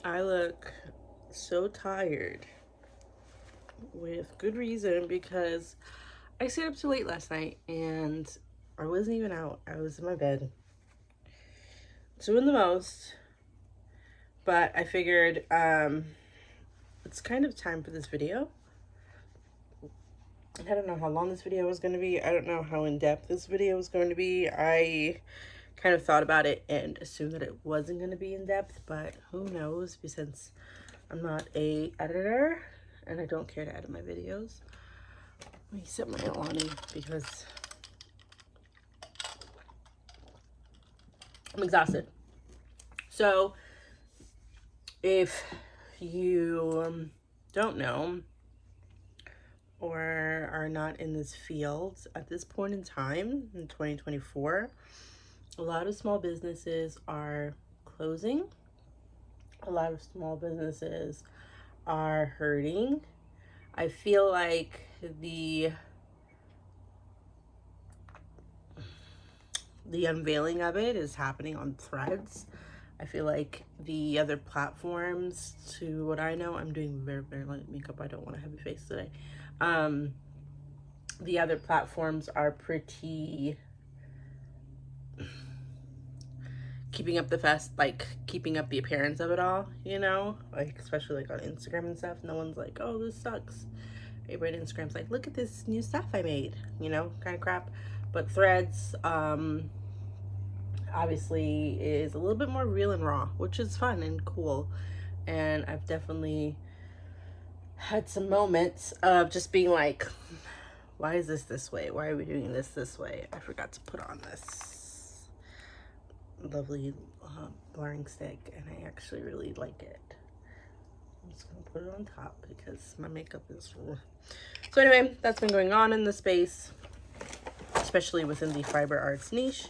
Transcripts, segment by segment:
I look so tired with good reason because I stayed up too late last night and I wasn't even out. I was in my bed doing the most, but I figured it's kind of time for this video. I don't know how long this video was going to be. I don't know how in-depth this video was going to be. I kind of thought about it and assumed that it wasn't going to be in-depth, but who knows, since I'm not a editor and I don't care to edit my videos. Let me set my alarm because I'm exhausted. So if you don't know or are not in this field at this point in time in 2024, a lot of small businesses are closing. A lot of small businesses are hurting. I feel like the unveiling of it is happening on Threads. I feel like the other platforms, to what I know, I'm doing very, very light makeup. I don't want a heavy face today. The other platforms are pretty keeping up the fest, like keeping up the appearance of it all, you know, like especially like on Instagram and stuff. No one's like, oh, this sucks. Everybody on Instagram's like, look at this new stuff I made, you know, kind of crap. But Threads, obviously is a little bit more real and raw, which is fun and cool. And I've definitely had some moments of just being like, why is this way? Why are we doing this way? I forgot to put on this lovely blurring stick, and I actually really like it. I'm just gonna put it on top because my makeup is raw. So anyway, that's been going on in the space, especially within the fiber arts niche.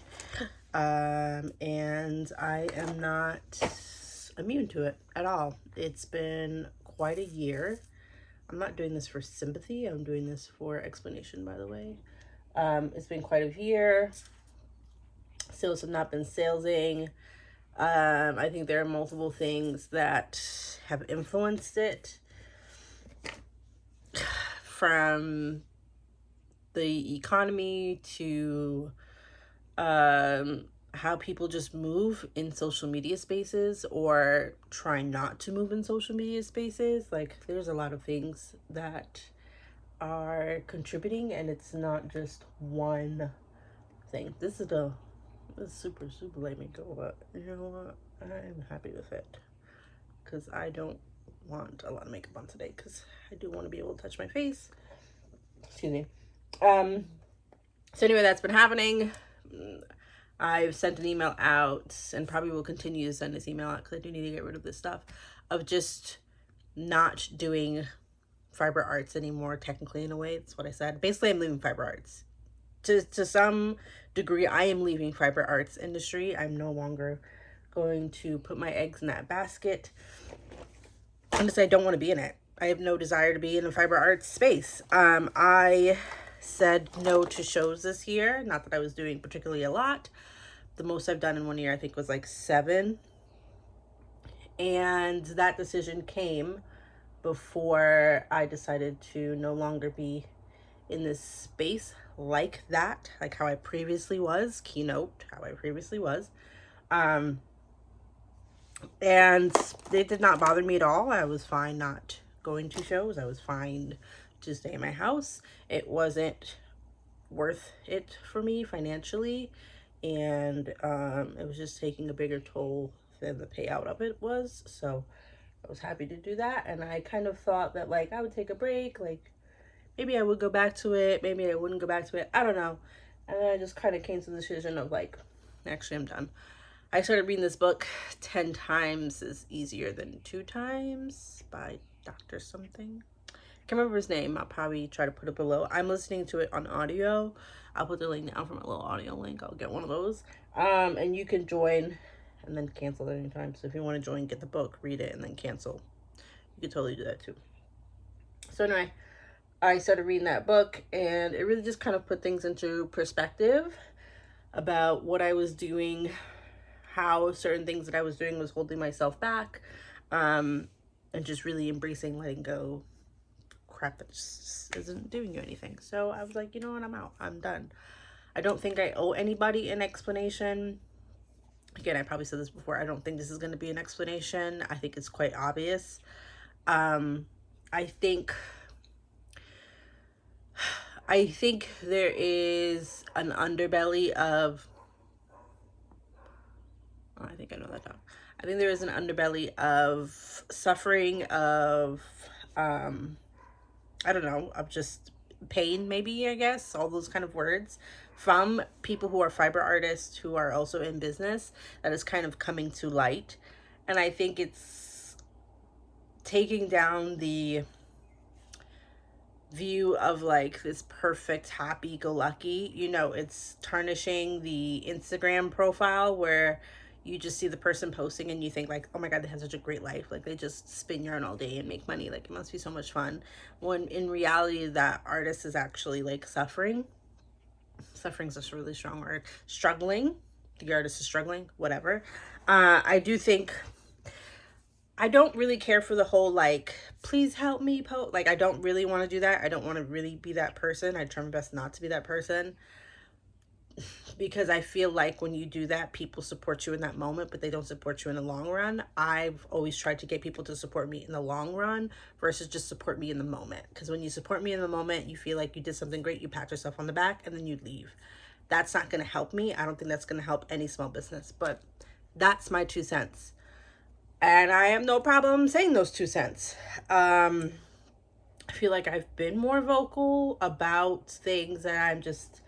And I am not immune to it at all. It's been quite a year. I'm not doing this for sympathy. I'm doing this for explanation, by the way. It's been quite a year. Sales have not been salesing. I think there are multiple things that have influenced it, from the economy to how people just move in social media spaces or try not to move in social media spaces. Like, there's a lot of things that are contributing, and it's not just one thing. This is super lame makeup, but you know what? I'm happy with it because I don't want a lot of makeup on today because I do want to be able to touch my face. Excuse me. So anyway, that's been happening. I've sent an email out and probably will continue to send this email out because I do need to get rid of this stuff of just not doing fiber arts anymore, technically, in a way. That's what I said. Basically, I'm leaving fiber arts. To some degree, I am leaving fiber arts industry. I'm no longer going to put my eggs in that basket. Honestly, I don't want to be in it. I have no desire to be in the fiber arts space. I said no to shows this year. Not that I was doing particularly a lot. The most I've done in 1 year, I think, was like 7. And that decision came before I decided to no longer be in this space like that, like how I previously was, keynote, how I previously was. And it did not bother me at all. I was fine not going to shows. I was fine to stay in my house. It wasn't worth it for me financially, and it was just taking a bigger toll than the payout of it was. So I was happy to do that, and I kind of thought that, like, I would take a break, like maybe I would go back to it, maybe I wouldn't go back to it, I don't know. And then I just kind of came to the decision of, like, actually, I'm done. I started reading this book, 10 times is easier than 2 times by Dr. something. I can't remember his name. I'll probably try to put it below. I'm listening to it on audio. I'll put the link down for my little audio link. I'll get one of those. And you can join and then cancel at any time. So if you want to join, get the book, read it, and then cancel. You can totally do that too. So anyway, I started reading that book, and it really just kind of put things into perspective about what I was doing, how certain things that I was doing was holding myself back. and just really embracing letting go crap that just isn't doing you anything. So I was like, you know what, I'm out. I'm done. I don't think I owe anybody an explanation. Again, I probably said this before. I don't think this is going to be an explanation. I think it's quite obvious. I think there is an underbelly of, oh, I think I know that dog. I think there is an underbelly of suffering, of I don't know, of just pain, maybe, I guess, all those kind of words, from people who are fiber artists who are also in business, that is kind of coming to light. And I think it's taking down the view of like this perfect happy-go-lucky, it's tarnishing the Instagram profile where you just see the person posting and you think like, oh my god, they have such a great life, like they just spin yarn all day and make money, like it must be so much fun, when in reality that artist is actually like suffering. Suffering's just a really strong word. Struggling. The artist is struggling, whatever. I do think, I don't really care for the whole like, please help me post. Like, I don't really want to do that. I don't want to really be that person. I try my best not to be that person, because I feel like when you do that, people support you in that moment, but they don't support you in the long run. I've always tried to get people to support me in the long run versus just support me in the moment. Because when you support me in the moment, you feel like you did something great, you pat yourself on the back, and then you leave. That's not going to help me. I don't think that's going to help any small business, but that's my 2 cents. And I have no problem saying those 2 cents. I feel like I've been more vocal about things that I'm just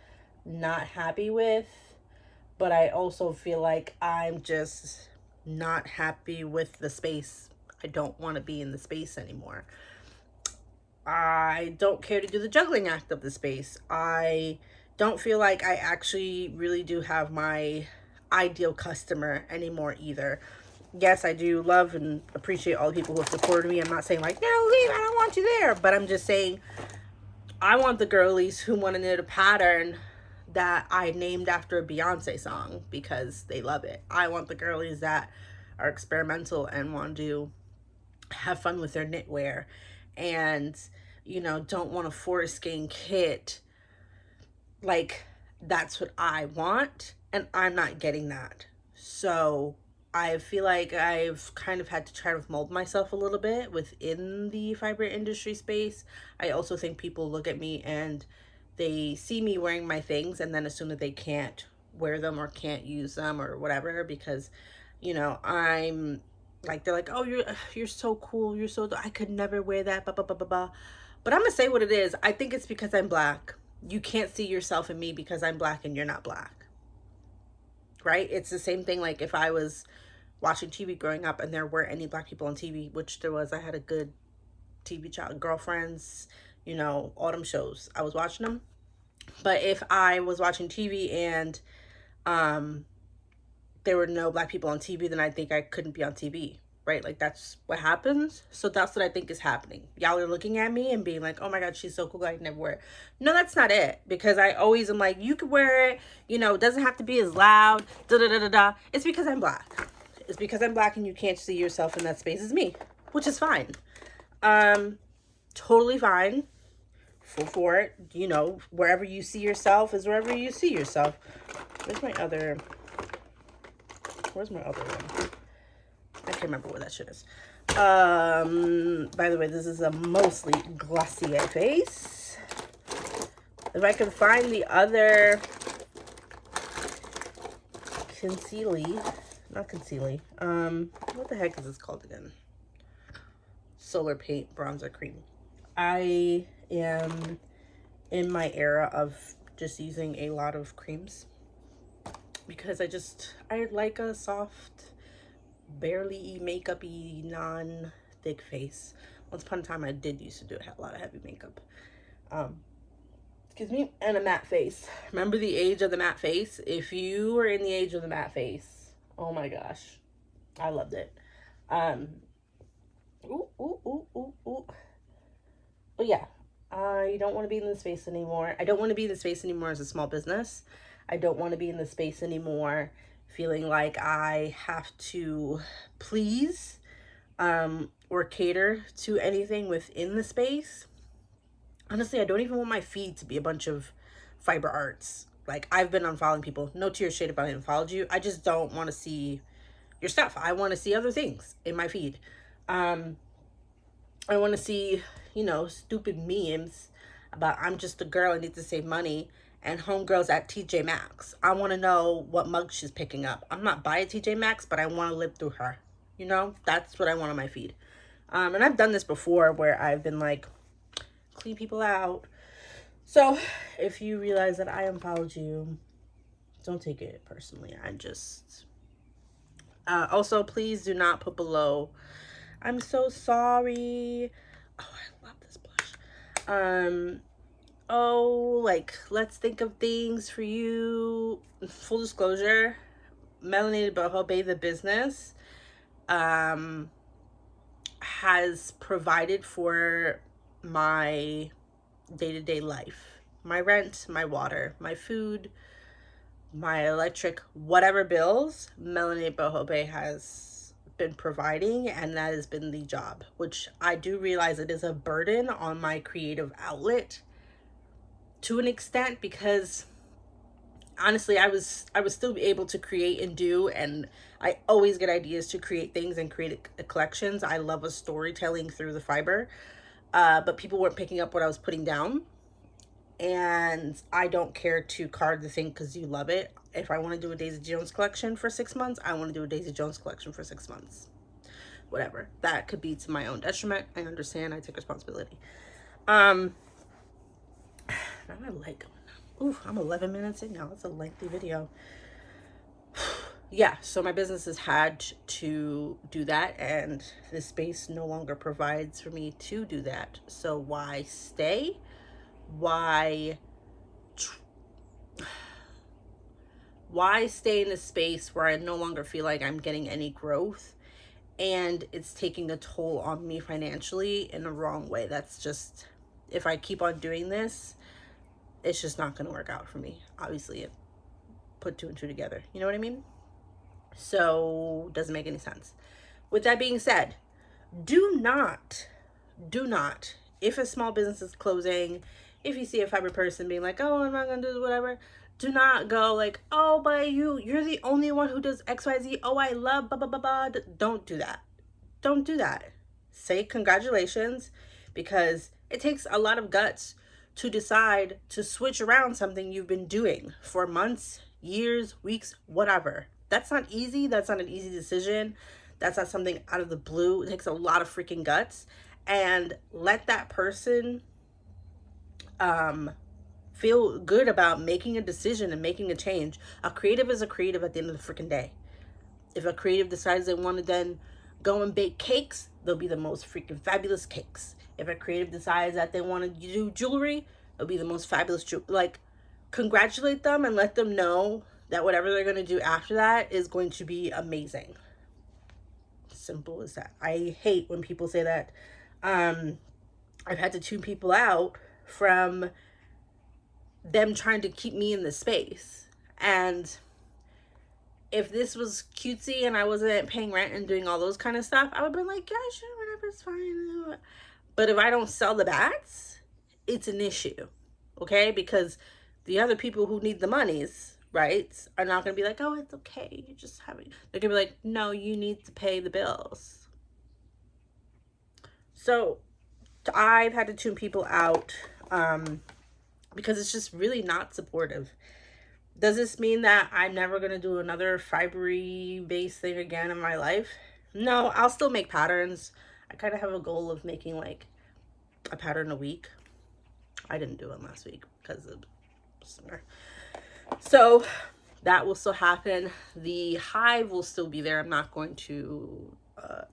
not happy with, but I also feel like I'm just not happy with the space. I don't want to be in the space anymore. I don't care to do the juggling act of the space. I don't feel like I actually really do have my ideal customer anymore either. Yes, I do love and appreciate all the people who have supported me. I'm not saying like, no, leave, I don't want you there. But I'm just saying, I want the girlies who want to knit a pattern that I named after a Beyonce song because they love it. I want the girlies that are experimental and want to have fun with their knitwear and, don't want a forest gang kit. Like, that's what I want, and I'm not getting that. So I feel like I've kind of had to try to mold myself a little bit within the fiber industry space. I also think people look at me and they see me wearing my things and then assume that they can't wear them or can't use them or whatever because, I'm like, they're like, oh, you're so cool. You're so, I could never wear that, blah, blah, blah, blah, blah. But I'm going to say what it is. I think it's because I'm Black. You can't see yourself in me because I'm Black and you're not Black. Right? It's the same thing like if I was watching TV growing up and there weren't any Black people on TV, which there was. I had a good TV child, Girlfriends, autumn shows. I was watching them. But if I was watching TV and there were no Black people on TV, then I think I couldn't be on TV, right? Like that's what happens. So that's what I think is happening. Y'all are looking at me and being like, oh my God, she's so cool, I never wear it. No, that's not it. Because I always am like, you could wear it, it doesn't have to be as loud, da-da-da-da-da. It's because I'm Black. It's because I'm Black and you can't see yourself in that space as me, which is fine. Totally fine. Full for it. Wherever you see yourself is wherever you see yourself. Where's my other one? I can't remember where that shit is. By the way, this is a mostly Glossier face. If I can find the other not concealy. What the heck is this called again? Solar Paint Bronzer Cream. I am in my era of just using a lot of creams because I like a soft, barely makeup-y, non-thick face. Once upon a time, I did used to do a lot of heavy makeup. Excuse me, and a matte face. Remember the age of the matte face? If you were in the age of the matte face, oh my gosh, I loved it. But yeah, I don't want to be in this space anymore. I don't want to be in this space anymore as a small business. I don't want to be in this space anymore feeling like I have to please or cater to anything within the space. Honestly, I don't even want my feed to be a bunch of fiber arts. Like, I've been unfollowing people. No to your shade if I unfollowed you. I just don't want to see your stuff. I want to see other things in my feed. Um, I want to see, stupid memes about I'm just a girl, I need to save money, and homegirls at TJ Maxx. I want to know what mug she's picking up. I'm not buying TJ Maxx, but I want to live through her. That's what I want on my feed. And I've done this before where I've been like, clean people out. So if you realize that I unfollowed you, don't take it personally. I just also, please do not put below, I'm so sorry. Oh, I love this blush. Oh, like, let's think of things for you. Full disclosure, Melanated Boho-inspired, the business, has provided for my day-to-day life. My rent, my water, my food, my electric, whatever bills, Melanated Boho-inspired has been providing, and that has been the job, which I do realize it is a burden on my creative outlet to an extent, because honestly, I was still able to create and do, and I always get ideas to create things and create collections. I love a storytelling through the fiber, but people weren't picking up what I was putting down. And I don't care to card the thing because you love it. If I want to do a Daisy Jones collection for 6 months, I want to do a Daisy Jones collection for 6 months. Whatever. That could be to my own detriment. I understand. I take responsibility. Now I like, ooh, I'm 11 minutes in now. It's a lengthy video. Yeah, so my business has had to do that, and this space no longer provides for me to do that. So why stay? Why stay in a space where I no longer feel like I'm getting any growth and it's taking a toll on me financially in the wrong way? That's just, if I keep on doing this, it's just not going to work out for me. Obviously, it put 2 and 2 together. You know what I mean? So, doesn't make any sense. With that being said, do not, if a small business is closing, if you see a fiber person being like, oh, I'm not going to do whatever, do not go like, oh, but you're the only one who does XYZ. Oh, I love blah, blah, blah, blah. Don't do that. Don't do that. Say congratulations, because it takes a lot of guts to decide to switch around something you've been doing for months, years, weeks, whatever. That's not easy. That's not an easy decision. That's not something out of the blue. It takes a lot of freaking guts. And let that person feel good about making a decision and making a change. A creative is a creative at the end of the freaking day. If a creative decides they want to then go and bake cakes, they'll be the most freaking fabulous cakes. If a creative decides that they want to do jewelry, it'll be the most fabulous jewelry. Like, congratulate them and let them know that whatever they're going to do after that is going to be amazing. Simple as that. I hate when people say that. I've had to tune people out from them trying to keep me in the space. And if this was cutesy and I wasn't paying rent and doing all those kind of stuff, I would be like, yeah, sure, whatever, it's fine. But if I don't sell the bats, it's an issue, okay? Because the other people who need the monies, right, are not going to be like, oh, it's okay, you're just having... They're going to be like, no, you need to pay the bills. So I've had to tune people out because it's just really not supportive. Does this mean that I'm never going to do another fibery based thing again in my life? No, I'll still make patterns. I kind of have a goal of making like a pattern a week. I didn't do it last week because of summer. So that will still happen. The hive will still be there. I'm not going to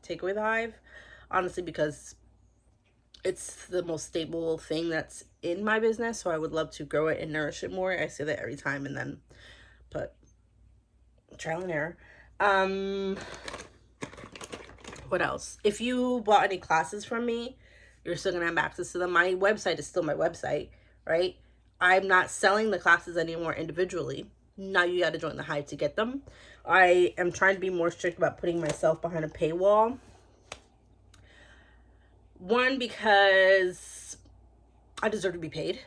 take away the hive, honestly, because it's the most stable thing that's in my business. So I would love to grow it and nourish it more. I say that every time, and then put trial and error. What else? If you bought any classes from me, you're still gonna have access to them. My website is still my website, right? I'm not selling the classes anymore individually. Now you got to join the hive to get them. I am trying to be more strict about putting myself behind a paywall 1, because I deserve to be paid.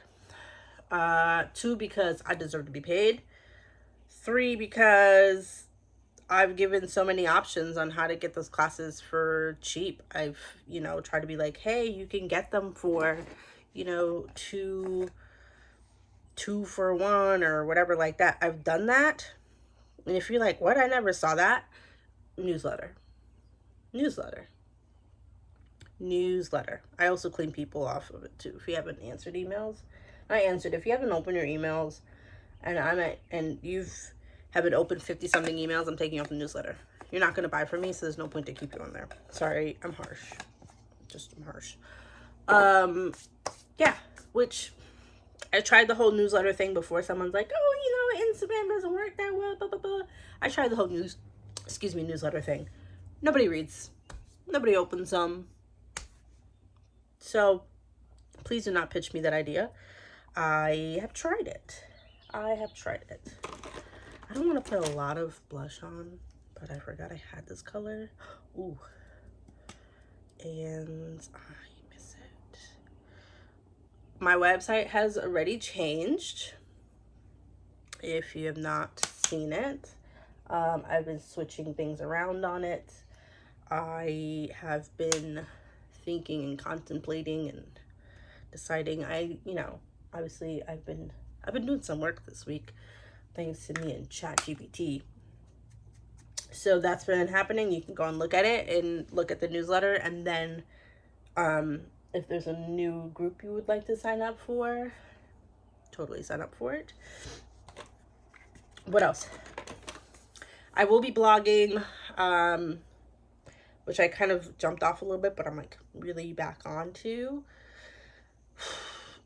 2, because I deserve to be paid. 3, because I've given so many options on how to get those classes for cheap. I've, tried to be like, hey, you can get them for, two for one or whatever like that. I've done that. And if you're like, what? I never saw that. Newsletter. I also clean people off of it too. If you haven't answered emails, I answered. If you haven't opened your emails, and you've haven't opened 50 something emails, I'm taking you off the newsletter. You're not gonna buy from me, so there's no point to keep you on there. Sorry, I'm harsh. I'm harsh. Yeah. Which I tried the whole newsletter thing before. Someone's like, oh, Instagram doesn't work that well. Blah blah blah. I tried the whole newsletter thing. Nobody reads. Nobody opens them. So please do not pitch me that idea. I have tried it. I don't want to put a lot of blush on, but I forgot I had this color. Ooh. And I miss it. My website has already changed. If you have not seen it, I've been switching things around on it. I have been thinking and contemplating and deciding. Obviously I've been doing some work this week, thanks to me and ChatGPT. So that's been happening. You can go and look at it and look at the newsletter, and then if there's a new group you would like to sign up for, totally sign up for it. What else? I will be blogging, which I kind of jumped off a little bit, but I'm like really back on to.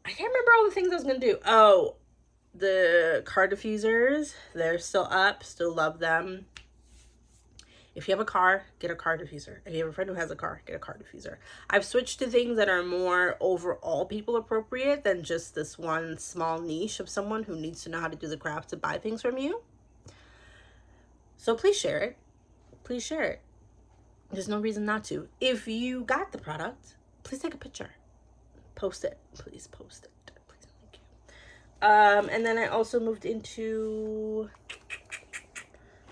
I can't remember all the things I was gonna do. Oh, the car diffusers, they're still up, still love them. If you have a car, get a car diffuser. If you have a friend who has a car, get a car diffuser. I've switched to things that are more overall people appropriate than just this one small niche of someone who needs to know how to do the craft to buy things from you. So please share it. Please share it. There's no reason not to. If you got the product, please take a picture. Post it. Please post it. Please, thank you. And then I also moved into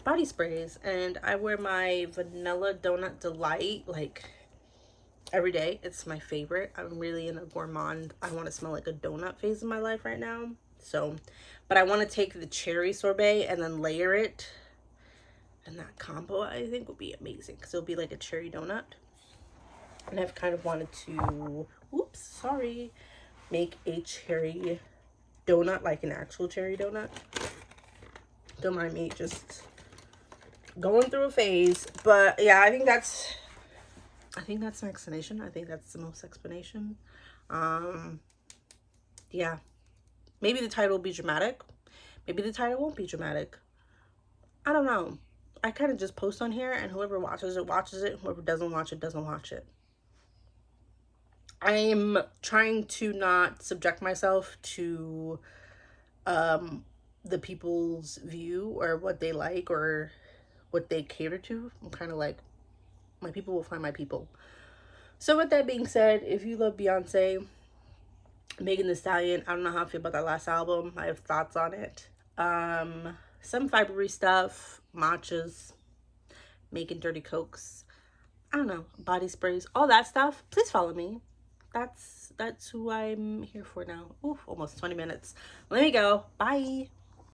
body sprays, and I wear my Vanilla Donut Delight like every day. It's my favorite. I'm really in a gourmand. I want to smell like a donut phase in my life right now. So, but I want to take the cherry sorbet and then layer it, and that combo I think would be amazing because it'll be like a cherry donut. And I've kind of wanted to, make a cherry donut, like an actual cherry donut. Don't mind me, just going through a phase. But yeah, I think that's my explanation. I think that's the most explanation. Yeah, maybe the title will be dramatic. Maybe the title won't be dramatic. I don't know. I kind of just post on here, and whoever watches it, watches it. Whoever doesn't watch it, doesn't watch it. I'm trying to not subject myself to the people's view or what they like or what they cater to. I'm kind of like, my people will find my people. So with that being said, if you love Beyonce, Megan Thee Stallion, I don't know how I feel about that last album. I have thoughts on it. Some fibery stuff, matchas, making dirty cokes, I don't know, body sprays, all that stuff. Please follow me. That's who I'm here for now. Ooh, almost 20 minutes. Let me go. Bye.